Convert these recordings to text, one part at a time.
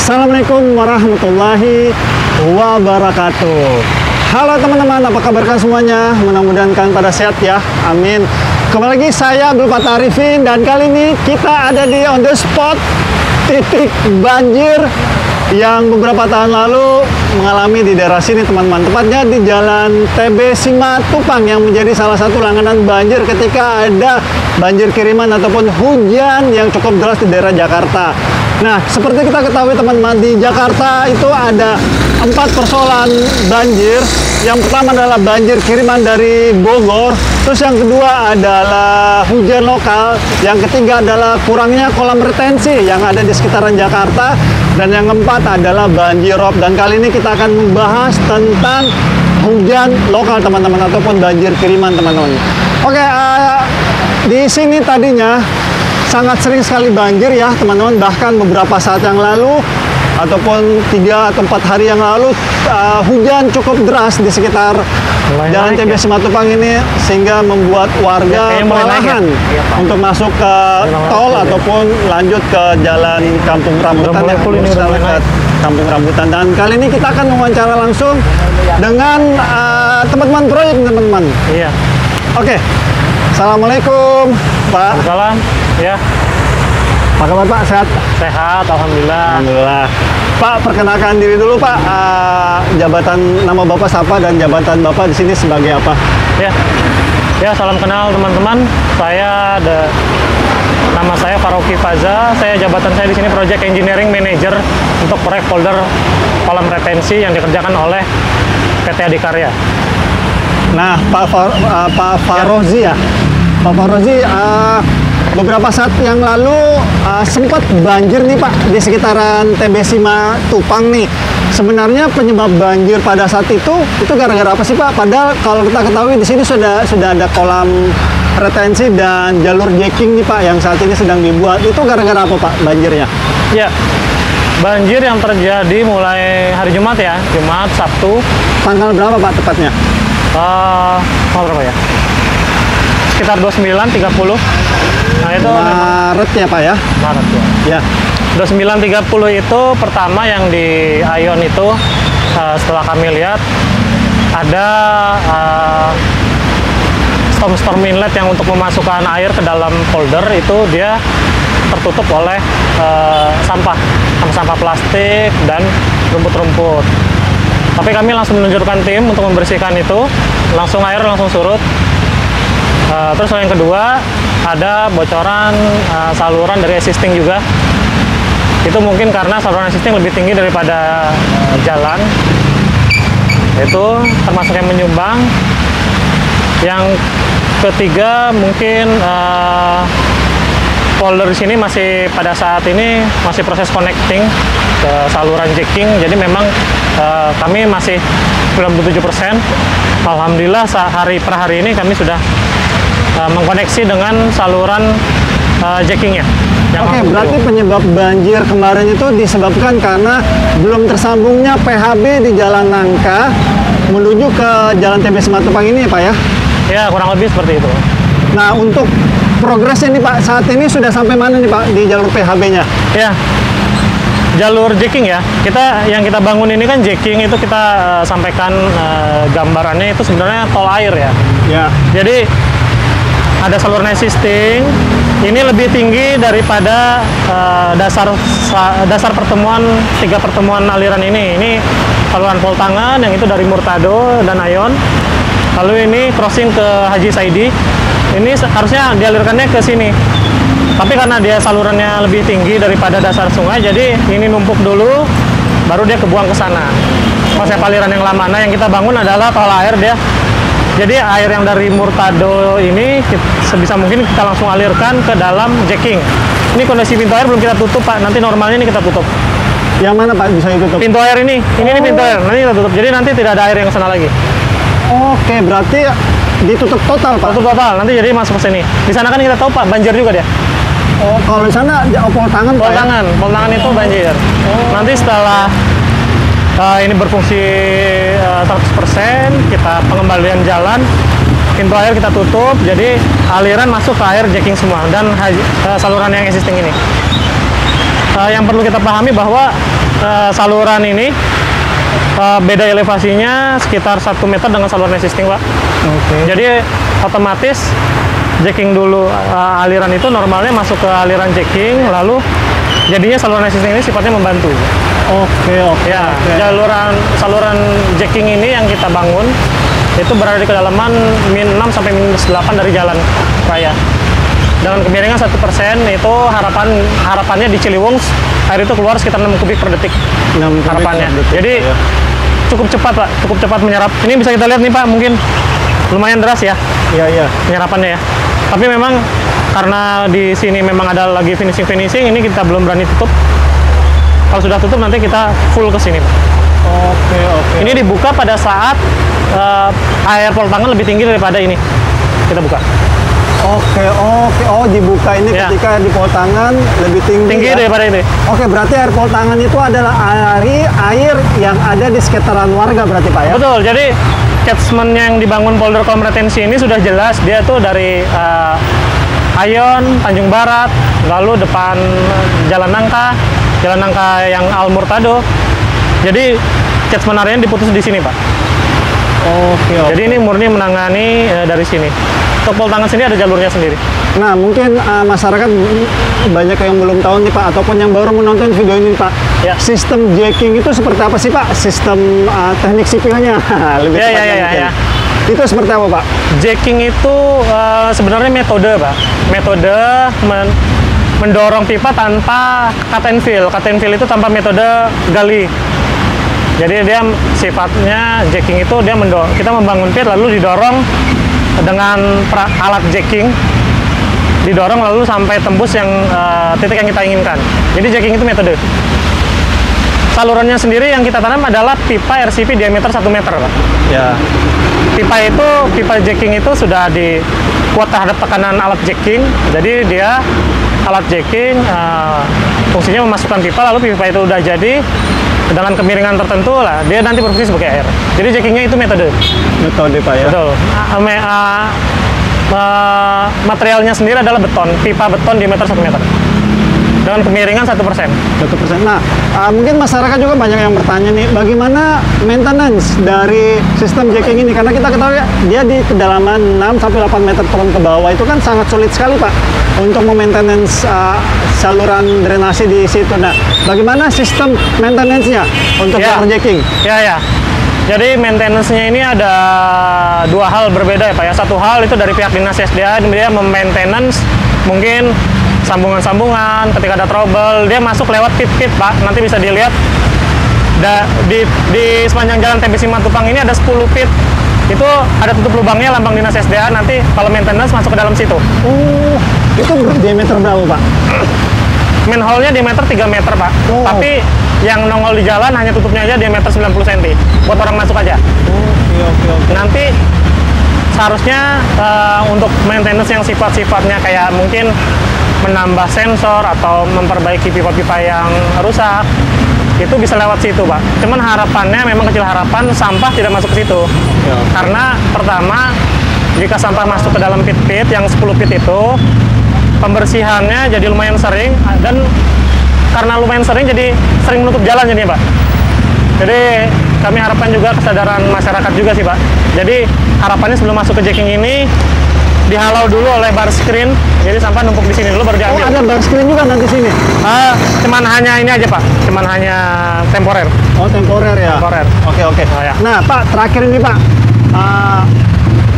Assalamualaikum warahmatullahi wabarakatuh. Halo teman-teman, apa kabar kalian semuanya? Mudah-mudahan kalian pada sehat ya, amin. Kembali lagi saya Abdul Fatah Arifin, dan kali ini kita ada di on the spot titik banjir yang beberapa tahun lalu mengalami di daerah sini teman-teman. Tepatnya di Jalan TB Simatupang yang menjadi salah satu langganan banjir ketika ada banjir kiriman ataupun hujan yang cukup deras di daerah Jakarta. Nah, seperti kita ketahui teman-teman, di Jakarta itu ada 4 persoalan banjir. Yang pertama adalah banjir kiriman dari Bogor, terus yang kedua adalah hujan lokal, yang ketiga adalah kurangnya kolam retensi yang ada di sekitaran Jakarta, dan yang keempat adalah banjir rob. Dan kali ini kita akan membahas tentang hujan lokal teman-teman, ataupun banjir kiriman teman-teman. Oke, di sini tadinya sangat sering sekali banjir ya teman-teman, bahkan beberapa saat yang lalu ataupun 3 atau 4 hari yang lalu hujan cukup deras di sekitar Jalan TB Simatupang ini, sehingga membuat warga kewalahan untuk masuk ke tol ataupun lanjut ke Jalan Kampung Rambutan ya, ke Kampung Rambutan. Dan kali ini kita akan wawancara langsung dengan teman-teman proyek teman-teman. Iya. Oke. Assalamualaikum Pak. Salam. Ya. Apa kabar Pak? Sehat? Sehat, alhamdulillah. Alhamdulillah. Pak, perkenalkan diri dulu Pak. Jabatan nama Bapak siapa dan jabatan Bapak di sini sebagai apa? Ya. Ya, salam kenal teman-teman. Nama saya Faroki Faza. Jabatan saya di sini Project Engineering Manager untuk proyek folder kolam retensi yang dikerjakan oleh PT Adikarya. Nah, Pak Farozi ya. Pak Farozi, beberapa saat yang lalu sempat banjir nih Pak di sekitaran TB Simatupang nih. Sebenarnya penyebab banjir pada saat itu gara-gara apa sih Pak? Padahal kalau kita ketahui di sini sudah ada kolam retensi dan jalur jacking nih Pak yang saat ini sedang dibuat. Itu gara-gara apa Pak banjirnya? Ya. Banjir yang terjadi mulai hari Jumat ya, Jumat, Sabtu. Tanggal berapa Pak tepatnya? Berapa ya? Sekitar 29, 30. Nah, itu Maret ya Pak ya? Maret ya. 29, 30 itu pertama yang di Ion itu, setelah kami lihat ada storm inlet yang untuk memasukkan air ke dalam folder itu dia tertutup oleh sampah plastik dan rumput-rumput. Tapi kami langsung meluncurkan tim untuk membersihkan itu, air langsung surut. Terus yang kedua ada bocoran saluran dari existing juga. Itu mungkin karena saluran existing lebih tinggi daripada jalan. Itu termasuk yang menyumbang. Yang ketiga mungkin folder di sini masih pada saat ini masih proses connecting ke saluran jacking. Jadi memang kami masih 97%. Alhamdulillah hari per hari ini kami sudah mengkoneksi dengan saluran jackingnya. Oke, berarti penyebab banjir kemarin itu disebabkan karena belum tersambungnya PHB di Jalan Nangka menuju ke Jalan TB Simatupang ini ya Pak ya? Ya, kurang lebih seperti itu. Nah, untuk progresnya nih Pak, saat ini sudah sampai mana nih Pak di jalur PHB-nya? Ya, jalur jacking ya. Yang kita bangun ini kan jacking, itu kita sampaikan gambarannya itu sebenarnya tol air ya. Ya. Jadi ada saluran existing, ini lebih tinggi daripada dasar pertemuan 3 pertemuan aliran ini. Ini saluran Poltangan yang itu dari Murtado dan Ion. Lalu ini crossing ke Haji Saidi. Ini harusnya dialirkannya ke sini. Tapi karena dia salurannya lebih tinggi daripada dasar sungai, jadi ini numpuk dulu, baru dia kebuang ke sana. Konsep aliran yang lama. Nah, yang kita bangun adalah tol air dia. Jadi air yang dari Murtado ini sebisa mungkin kita langsung alirkan ke dalam jacking. Ini kondisi pintu air belum kita tutup Pak, nanti normalnya ini kita tutup. Yang mana Pak bisa ditutup? Pintu air ini pintu air, nanti kita tutup. Jadi nanti tidak ada air yang ke sana lagi. Oke, berarti ditutup total Pak? Tutup total, nanti jadi masuk ke sini. Di sana kan kita tahu Pak, banjir juga dia. Oh, kalau di sana Poltangan Pak? Poltangan itu banjir. Nanti setelah ini berfungsi 100%, kita pengembalian jalan, pintu air kita tutup, jadi aliran masuk ke air jacking semua dan saluran yang existing ini. Yang perlu kita pahami bahwa saluran ini beda elevasinya sekitar 1 meter dengan saluran existing, Pak. Oke. Jadi otomatis jacking dulu, aliran itu normalnya masuk ke aliran jacking, lalu jadinya saluran existing ini sifatnya membantu. Oke. Ya, oke. saluran jacking ini yang kita bangun itu berada di kedalaman min 6 sampai min 8 dari jalan raya. Dengan kemiringan 1%, itu harapannya di Ciliwung air itu keluar sekitar 6 kubik per detik. 6 kubik Harapannya. per detik, Jadi ya. cukup cepat, Pak, cukup cepat menyerap. Ini bisa kita lihat nih, Pak, mungkin lumayan deras ya Iya. penyerapannya ya. Tapi memang karena di sini memang ada lagi finishing, ini kita belum berani tutup. Kalau sudah tutup nanti kita full ke sini, Pak. Oke. Ini dibuka pada saat air pol tangan lebih tinggi daripada ini. Kita buka. Oke. Oh, dibuka ini Ya. ketika di pol tangan lebih tinggi ya? Daripada ini. Oke, berarti air pol tangan itu adalah air yang ada di sekitaran warga berarti, Pak ya? Betul. Jadi catchment yang dibangun Polder Kolom Retensi ini sudah jelas dia tuh dari Ayon, Tanjung Barat, lalu depan Jalan Nangka yang Al Murtado. Jadi catchment area diputus di sini, Pak. Oke. Jadi ini murni menangani dari sini. Untuk pol tangan sini ada jalurnya sendiri. Nah, mungkin masyarakat banyak yang belum tahu nih, Pak, ataupun yang baru menonton video ini, Pak. Ya. Sistem jacking itu seperti apa sih, Pak? Sistem teknik sipilnya lebih Ya, tepatnya ya. mungkin. Itu seperti apa, Pak? Jacking itu sebenarnya metode, Pak. Metode mendorong pipa tanpa cut and fill. Cut and fill itu tanpa metode gali. Jadi dia sifatnya jacking itu dia kita membangun pit lalu didorong dengan alat jacking, didorong lalu sampai tembus yang titik yang kita inginkan. Jadi jacking itu metode. Salurannya sendiri yang kita tanam adalah pipa RCP diameter 1 meter, Pak. Ya. Pipa jacking itu sudah kuat terhadap tekanan alat jacking. Jadi dia alat jacking fungsinya memasukkan pipa, lalu pipa itu udah jadi dengan kemiringan tertentu lah, dia nanti berfungsi sebagai air. Jadi jackingnya itu metode. Metode, Pak ya. Betul. Materialnya sendiri adalah beton, pipa beton diameter 1 meter. Dengan kemiringan 1%. 1%. Nah, mungkin masyarakat juga banyak yang bertanya nih, bagaimana maintenance dari sistem jacking ini? Karena kita ketahui dia di kedalaman 6 sampai 8 meter turun ke bawah, itu kan sangat sulit sekali, Pak, untuk memaintenance saluran drainase di situ. Nah, bagaimana sistem maintenance-nya untuk water jacking? Ya. Jadi maintenance-nya ini ada 2 hal berbeda ya, Pak ya. Satu hal itu dari pihak Dinas SDA, dia memaintenance mungkin sambungan-sambungan, ketika ada trouble, dia masuk lewat pit-pit, Pak. Nanti bisa dilihat di sepanjang jalan TB Simatupang ini ada 10 pit. Itu ada tutup lubangnya lambang Dinas SDA, nanti kalau maintenance masuk ke dalam situ. Itu diameter berapa, Pak? Manhole-nya diameter 3 meter, Pak. Tapi yang nongol di jalan hanya tutupnya aja diameter 90 cm. Buat orang masuk aja. Oke. Nanti seharusnya untuk maintenance yang sifat-sifatnya kayak mungkin menambah sensor atau memperbaiki pipa-pipa yang rusak, itu bisa lewat situ, Pak. Cuman harapannya, memang kecil harapan, sampah tidak masuk ke situ. Karena pertama, jika sampah masuk ke dalam pit-pit yang 10 pit itu, pembersihannya jadi lumayan sering, dan karena lumayan sering jadi sering menutup jalan jadinya, Pak. Jadi kami harapkan juga kesadaran masyarakat juga sih, Pak. Jadi harapannya sebelum masuk ke jacking ini dihalau dulu oleh bar screen, jadi sampah numpuk di sini dulu baru diambil. Ada bar screen juga nanti sini? Cuman hanya ini aja, Pak. Cuman hanya temporer. Oh, temporer ya? Temporer. Oke. Ya. Nah, Pak, terakhir ini, Pak.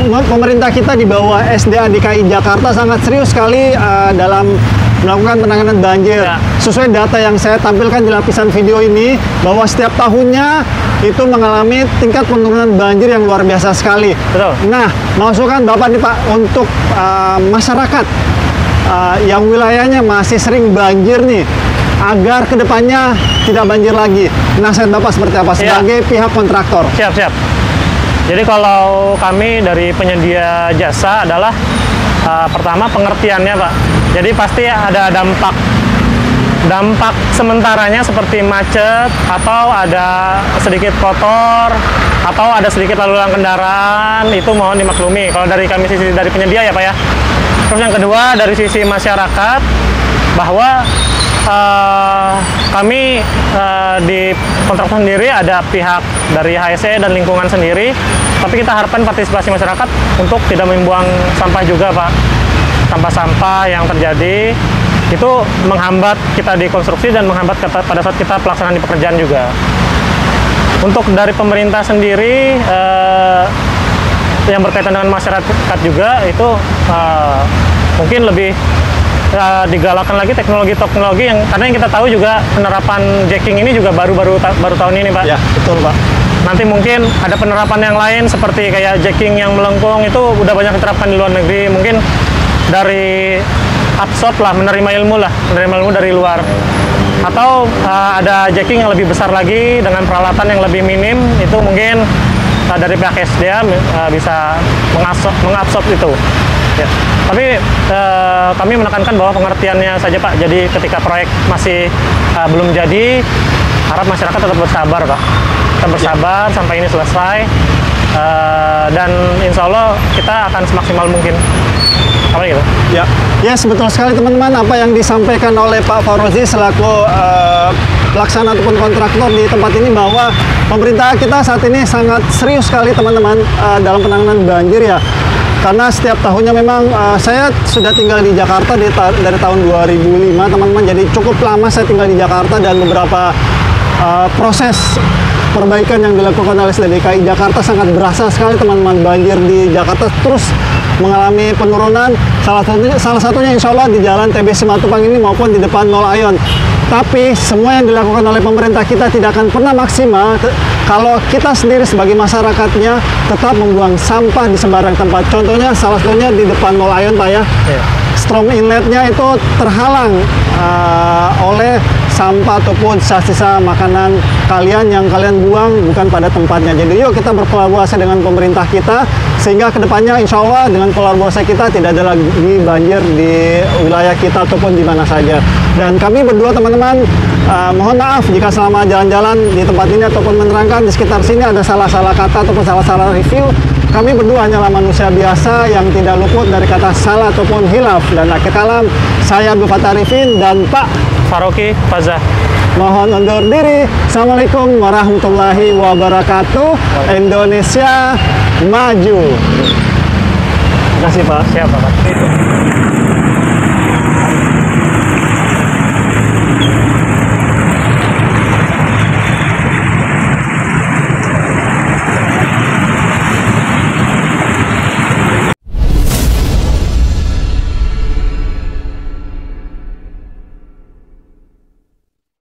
Pemerintah kita di bawah SDA DKI Jakarta sangat serius sekali dalam melakukan penanganan banjir. Ya. Sesuai data yang saya tampilkan di lapisan video ini, bahwa setiap tahunnya itu mengalami tingkat penurunan banjir yang luar biasa sekali. Betul. Nah, masukan Bapak nih, Pak, untuk masyarakat yang wilayahnya masih sering banjir nih, agar kedepannya tidak banjir lagi. Nasihat Bapak seperti apa sebagai pihak kontraktor? Siap. Jadi kalau kami dari penyedia jasa adalah pertama pengertiannya, Pak. Jadi pasti ada dampak sementaranya seperti macet, atau ada sedikit kotor, atau ada sedikit lalu lalang kendaraan, itu mohon dimaklumi. Kalau dari kami sisi dari penyedia ya, Pak ya. Terus yang kedua dari sisi masyarakat, bahwa kami di kontrak sendiri ada pihak dari HSE dan lingkungan sendiri, tapi kita harapkan partisipasi masyarakat untuk tidak membuang sampah juga, Pak. Sampah-sampah yang terjadi itu menghambat kita di konstruksi dan menghambat pada saat kita pelaksanaan di pekerjaan juga. Untuk dari pemerintah sendiri yang berkaitan dengan masyarakat juga itu mungkin lebih digalakkan lagi teknologi yang karena yang kita tahu juga penerapan jacking ini juga baru tahun ini, Pak. Ya, betul, Pak. Nanti mungkin ada penerapan yang lain seperti kayak jacking yang melengkung itu udah banyak diterapkan di luar negeri. Mungkin dari absorb lah, menerima ilmu dari luar. Atau ada jacking yang lebih besar lagi dengan peralatan yang lebih minim, itu mungkin dari pihak SDA bisa mengabsorb itu. Ya. Tapi kami menekankan bahwa pengertiannya saja, Pak. Jadi ketika proyek masih belum jadi, harap masyarakat tetap bersabar, Pak. Tetap bersabar sampai ini selesai. Dan insya Allah kita akan semaksimal mungkin. Apa gitu? Ya, yes, betul sekali teman-teman apa yang disampaikan oleh Pak Faurozi selaku pelaksana ataupun kontraktor di tempat ini, bahwa pemerintah kita saat ini sangat serius sekali teman-teman dalam penanganan banjir ya. Karena setiap tahunnya memang saya sudah tinggal di Jakarta dari tahun 2005 teman-teman, jadi cukup lama saya tinggal di Jakarta dan beberapa proses perbaikan yang dilakukan oleh SDDKI Jakarta sangat berasa sekali teman-teman. Banjir di Jakarta terus mengalami penurunan, salah satunya insya Allah di jalan TB Simatupang ini maupun di depan Mall Aeon. Tapi semua yang dilakukan oleh pemerintah kita tidak akan pernah maksimal kalau kita sendiri sebagai masyarakatnya tetap membuang sampah di sembarang tempat. Contohnya salah satunya di depan Mall Aeon, Pak ya. Strom inletnya itu terhalang oleh sampah ataupun sisa-sisa makanan kalian yang kalian buang bukan pada tempatnya. Jadi yuk kita berkolaborasi dengan pemerintah kita sehingga kedepannya insya Allah dengan kolaborasi kita tidak ada lagi banjir di wilayah kita ataupun di mana saja. Dan kami berdua teman-teman mohon maaf jika selama jalan-jalan di tempat ini ataupun menerangkan di sekitar sini ada salah-salah kata ataupun salah-salah review. Kami berdua hanyalah manusia biasa yang tidak luput dari kata salah ataupun hilaf. Dan akhir kalam, saya Abdul Fattah Arifin dan Pak Faroki Fazah mohon undur diri. Assalamualaikum warahmatullahi wabarakatuh. Indonesia maju. Terima kasih, Pak. Siapa, Pak?